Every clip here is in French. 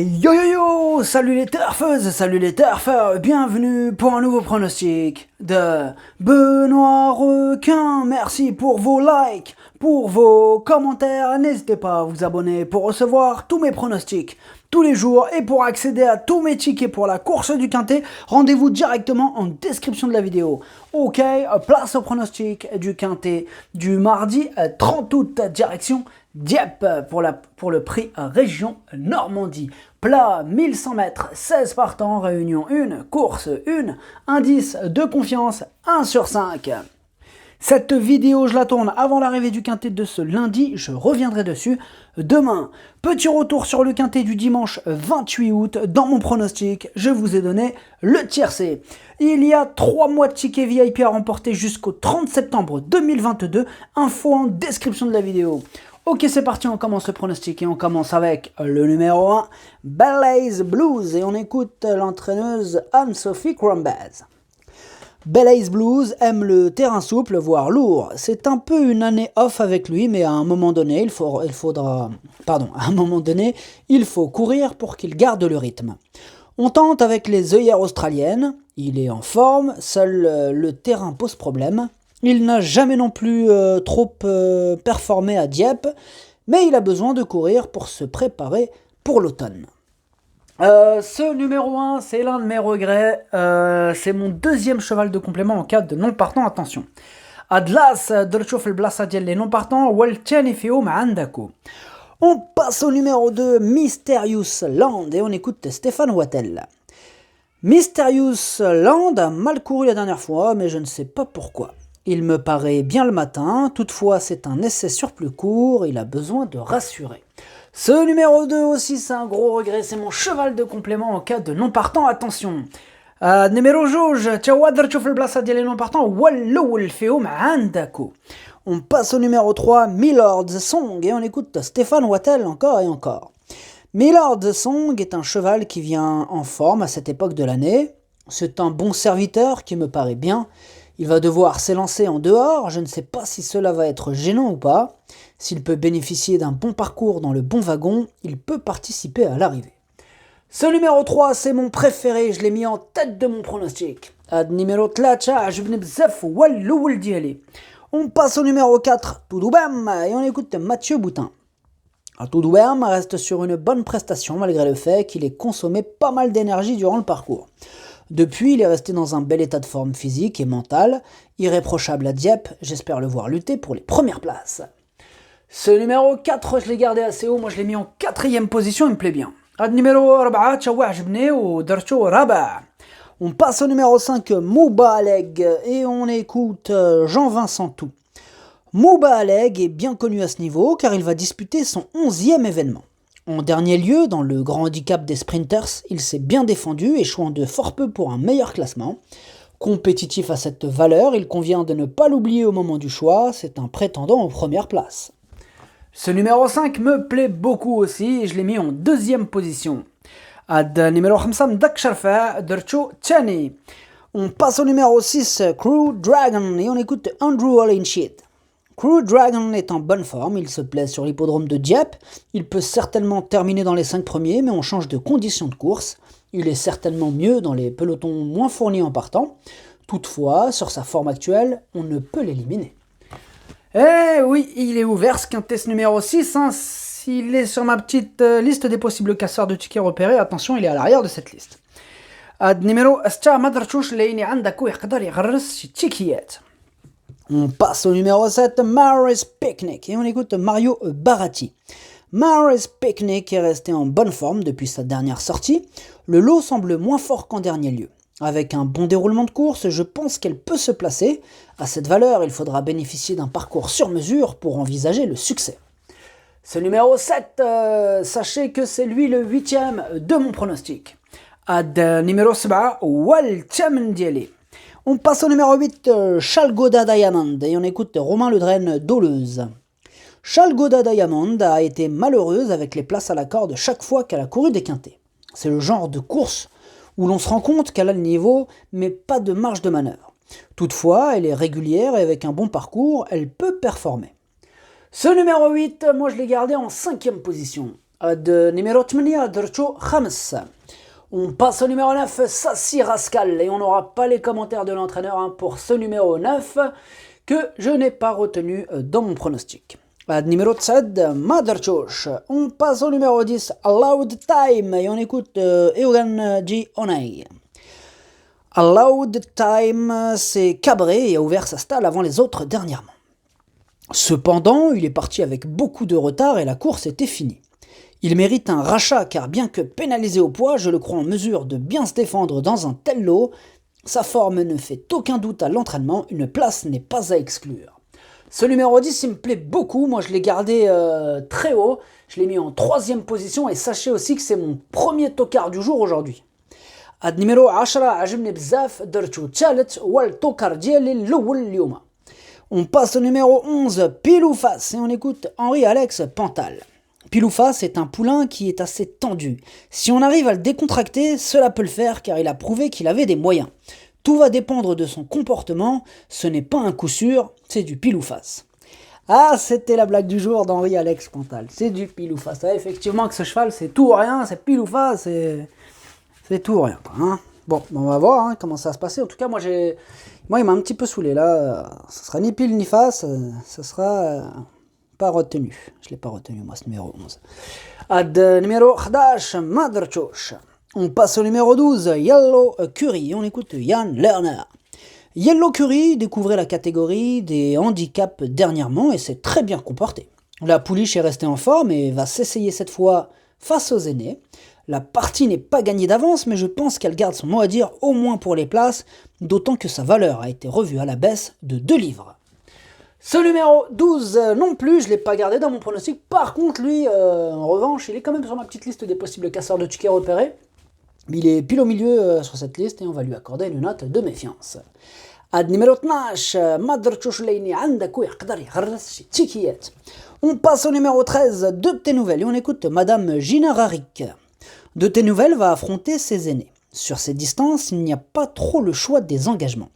Yo yo yo, salut les turfeuses, salut les turfeurs, bienvenue pour un nouveau pronostic de Benoît Requin. Merci pour vos likes, pour vos commentaires, n'hésitez pas à vous abonner pour recevoir tous mes pronostics tous les jours et pour accéder à tous mes tickets pour la course du Quintet, rendez-vous directement en description de la vidéo. Ok, place au pronostic du Quintet du mardi 30 août, direction Dieppe pour le prix Région Normandie. Plat 1100 mètres, 16 partants, réunion 1, course 1, indice de confiance 1 sur 5. Cette vidéo, je la tourne avant l'arrivée du Quintet de ce lundi, je reviendrai dessus demain. Petit retour sur le Quintet du dimanche 28 août. Dans mon pronostic, je vous ai donné le tiercé. Il y a 3 mois de tickets VIP à remporter jusqu'au 30 septembre 2022. Info en description de la vidéo. Ok, c'est parti, on commence le pronostic et on commence avec le numéro 1, Belaze Blues, et on écoute l'entraîneuse Anne-Sophie Crombaz. Belaze Blues aime le terrain souple, voire lourd. C'est un peu une année off avec lui, mais à un moment donné, il faut courir pour qu'il garde le rythme. On tente avec les œillères australiennes, il est en forme, seul le terrain pose problème. Il n'a jamais non plus trop performé à Dieppe, mais il a besoin de courir pour se préparer pour l'automne. Ce numéro 1, c'est l'un de mes regrets. C'est mon deuxième cheval de complément en cas de non partant. Attention. Adlas, درتشوف البلاصة ديال les non partants والثاني فيهم عندكو. On passe au numéro 2, Mysterious Land, et on écoute Stéphane Wattel. Mysterious Land a mal couru la dernière fois, mais je ne sais pas pourquoi. Il me paraît bien le matin, toutefois c'est un essai sur plus court, il a besoin de rassurer. Ce numéro 2 aussi, c'est un gros regret, c'est mon cheval de complément en cas de non partant, attention. Numéro جوج تواضر تشوف البلاصة ديال les non partants والأول فيهم عندكو. On passe au numéro 3, Milord's Song, et on écoute Stéphane Wattel encore et encore. Milord's Song est un cheval qui vient en forme à cette époque de l'année. C'est un bon serviteur qui me paraît bien. Il va devoir s'élancer en dehors, je ne sais pas si cela va être gênant ou pas. S'il peut bénéficier d'un bon parcours dans le bon wagon, il peut participer à l'arrivée. Ce numéro 3, c'est mon préféré, je l'ai mis en tête de mon pronostic. Ad numéro 3, عجبني بزاف هو الأول ديالي. On passe au numéro 4, Toudoubem, et on écoute Mathieu Boutin. Toudoubem reste sur une bonne prestation malgré le fait qu'il ait consommé pas mal d'énergie durant le parcours. Depuis, il est resté dans un bel état de forme physique et mental, irréprochable à Dieppe, j'espère le voir lutter pour les premières places. Ce numéro 4, je l'ai gardé assez haut, moi je l'ai mis en 4e position, il me plaît bien. Numéro 4, تشوع عجبني ودرتو رابع. On passe au numéro 5, Mouba Aleg, et on écoute Jean-Vincent Tout. Mouba Aleg est bien connu à ce niveau car il va disputer son 11e événement. En dernier lieu, dans le grand handicap des sprinters, il s'est bien défendu, échouant de fort peu pour un meilleur classement. Compétitif à cette valeur, il convient de ne pas l'oublier au moment du choix, c'est un prétendant aux premières places. Ce numéro 5 me plaît beaucoup aussi, et je l'ai mis en 2e position. Numéro 5, Dak Sharfa, Dercho Tchani. On passe au numéro 6, Crew Dragon, et on écoute Andrew All-in-Shit. Crew Dragon est en bonne forme, il se plaise sur l'hippodrome de Dieppe, il peut certainement terminer dans les 5 premiers, mais on change de conditions de course, il est certainement mieux dans les pelotons moins fournis en partant, toutefois, sur sa forme actuelle, on ne peut l'éliminer. Eh oui, il est ouvert ce Quintet numéro 6, s'il est sur ma petite liste des possibles casseurs de tickets repérés, attention, il est à l'arrière de cette liste. Numéro 7, ما درتوش لاني عندكو يقدر يغرس شي تيكيات. On passe au numéro 7, Maris Picnic, et on écoute Mario Baratti. Maris Picnic est resté en bonne forme depuis sa dernière sortie. Le lot semble moins fort qu'en dernier lieu. Avec un bon déroulement de course, je pense qu'elle peut se placer. À cette valeur, il faudra bénéficier d'un parcours sur mesure pour envisager le succès. Ce numéro 7, sachez que c'est lui le 8e de mon pronostic. Numéro 7, Waltham Dieli. On passe au numéro 8, Chalgoda Diamond, et on écoute Romain Ledrenne d'Oleuse. Chalgoda Diamond a été malheureuse avec les places à la corde chaque fois qu'elle a couru des quintets. C'est le genre de course où l'on se rend compte qu'elle a le niveau, mais pas de marge de manœuvre. Toutefois, elle est régulière et avec un bon parcours, elle peut performer. Ce numéro 8, moi je l'ai gardé en 5e position. Numéro 8 درتو 5. On passe au numéro 9, Sassi Rascal, et on n'aura pas les commentaires de l'entraîneur hein, pour ce numéro 9 que je n'ai pas retenu dans mon pronostic. Numéro 7, Maderchosh. On passe au numéro 10, Allowed Time, et on écoute Eugen G. Onay. Allowed Time, c'est cabré et a ouvert sa stalle avant les autres dernièrement. Cependant, il est parti avec beaucoup de retard et la course était finie. Il mérite un rachat car bien que pénalisé au poids, je le crois en mesure de bien se défendre dans un tel lot. Sa forme ne fait aucun doute à l'entraînement, une place n'est pas à exclure. Ce numéro 10, il me plaît beaucoup, moi je l'ai gardé très haut, je l'ai mis en 3e position et sachez aussi que c'est mon premier tocard du jour aujourd'hui. Ad numéro 10 عجبني بزاف درتو ثالث والتوكر ديالي الاول اليوم. On passe au numéro 11, Pile ou Face, et on écoute Henri-Alex Pantal. Pile ou Face est un poulain qui est assez tendu. Si on arrive à le décontracter, cela peut le faire car il a prouvé qu'il avait des moyens. Tout va dépendre de son comportement, ce n'est pas un coup sûr, c'est du pile ou face. Ah, c'était la blague du jour d'Henri-Alex Pantal, c'est du pile ou face. Ah, effectivement que ce cheval c'est tout ou rien, c'est pile ou face, c'est tout ou rien. Hein. Bon, on va voir hein, comment ça va se passer. En tout cas, moi il m'a un petit peu saoulé là. Ça sera ni pile ni face, ça sera pas retenu. Je l'ai pas retenu moi ce numéro 11. Ad numéro 11, Maderchosh. On passe au numéro 12, Yellow Curry. On écoute Yann Lerner. Yellow Curry découvrait la catégorie des handicaps dernièrement et s'est très bien comporté. La pouliche est restée en forme et va s'essayer cette fois face aux aînés. La partie n'est pas gagnée d'avance, mais je pense qu'elle garde son mot à dire au moins pour les places, d'autant que sa valeur a été revue à la baisse de 2 livres. Ce numéro 12 non plus, je ne l'ai pas gardé dans mon pronostic. Par contre, lui, en revanche, il est quand même sur ma petite liste des possibles casseurs de tickets repérés. Il est pile au milieu sur cette liste et on va lui accorder une note de méfiance. Ad numéro 12, Maderchosh Leini عندك ويقدر يغرس شي تيكيات. On passe au numéro 13, De tes nouvelles, et on écoute Madame Gina Rarik. De tes nouvelles va affronter ses aînés. Sur ces distances, il n'y a pas trop le choix des engagements.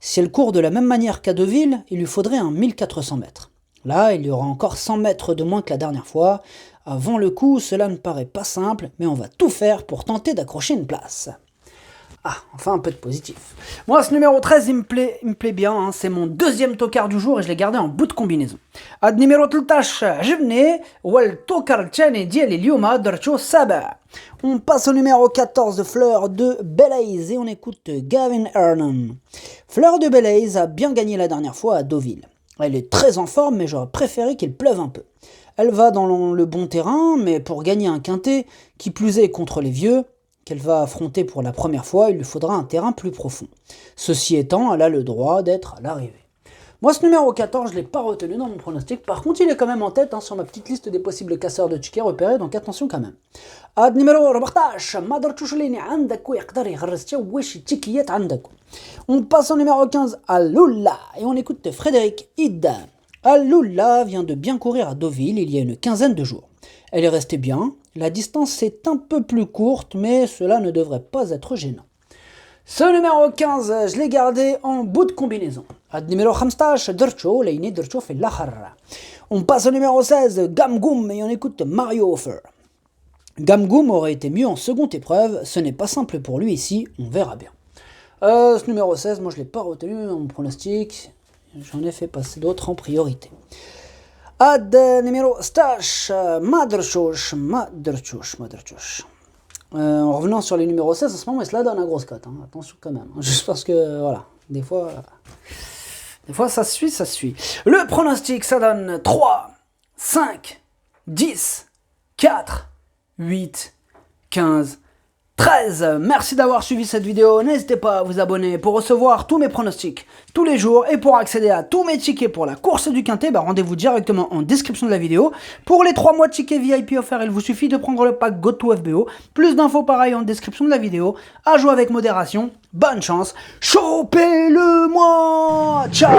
Si elle court de la même manière qu'à Deauville, il lui faudrait un 1400 mètres. Là, il y aura encore 100 mètres de moins que la dernière fois. Avant le coup, cela ne paraît pas simple, mais on va tout faire pour tenter d'accrocher une place. Ah, enfin un peu de positif. Moi, ce numéro 13, il me plaît bien. Hein. C'est mon 2e tocard du jour et je l'ai gardé en bout de combinaison. Ad numéro 13, عجبني والتوكر الثاني ديالي اليوم درتو 7. On passe au numéro 14, Fleur de Belaise, et on écoute Gavin Ernan. Fleur de Belaise a bien gagné la dernière fois à Deauville. Elle est très en forme, mais j'aurais préféré qu'il pleuve un peu. Elle va dans le bon terrain, mais pour gagner un quintet, qui plus est contre les vieux, qu'elle va affronter pour la première fois, il lui faudra un terrain plus profond. Ceci étant, elle a le droit d'être à l'arrivée. Moi, ce numéro 14, je ne l'ai pas retenu dans mon pronostic. Par contre, il est quand même en tête hein, sur ma petite liste des possibles casseurs de tickets repérés, donc attention quand même. Ad numéro 14, Maderchosh Leini عندك ويقدر يغرس وش تيكيات عندك. On passe au numéro 15, Alula, et on écoute Frédéric Ida. Alula vient de bien courir à Deauville il y a une quinzaine de jours. Elle est restée bien, la distance est un peu plus courte, mais cela ne devrait pas être gênant. Ce numéro 15, je l'ai gardé en bout de combinaison. Ad numéro 15, Dercho, Leini Dercho fait l'achar. On passe au numéro 16, Gamgoum, et on écoute Mario Offer. Gamgoum aurait été mieux en seconde épreuve, ce n'est pas simple pour lui ici, on verra bien. Ce numéro 16, moi je ne l'ai pas retenu dans mon pronostic, j'en ai fait passer d'autres en priorité. Ad numéro 16, Maderchosh. En revenant sur les numéros 16, en ce moment, il se la donne à grosse cote. Hein. Attention quand même. Juste parce que, voilà, des fois ça se suit. Le pronostic, ça donne 3, 5, 10, 4, 8, 15, 13. Merci d'avoir suivi cette vidéo. N'hésitez pas à vous abonner pour recevoir tous mes pronostics tous les jours. Et pour accéder à tous mes tickets pour la course du quintet, rendez-vous directement en description de la vidéo. Pour les 3 mois de tickets VIP offerts, il vous suffit de prendre le pack GoToFBO. Plus d'infos pareil en description de la vidéo. À jouer avec modération. Bonne chance. Chopez-le-moi. Ciao.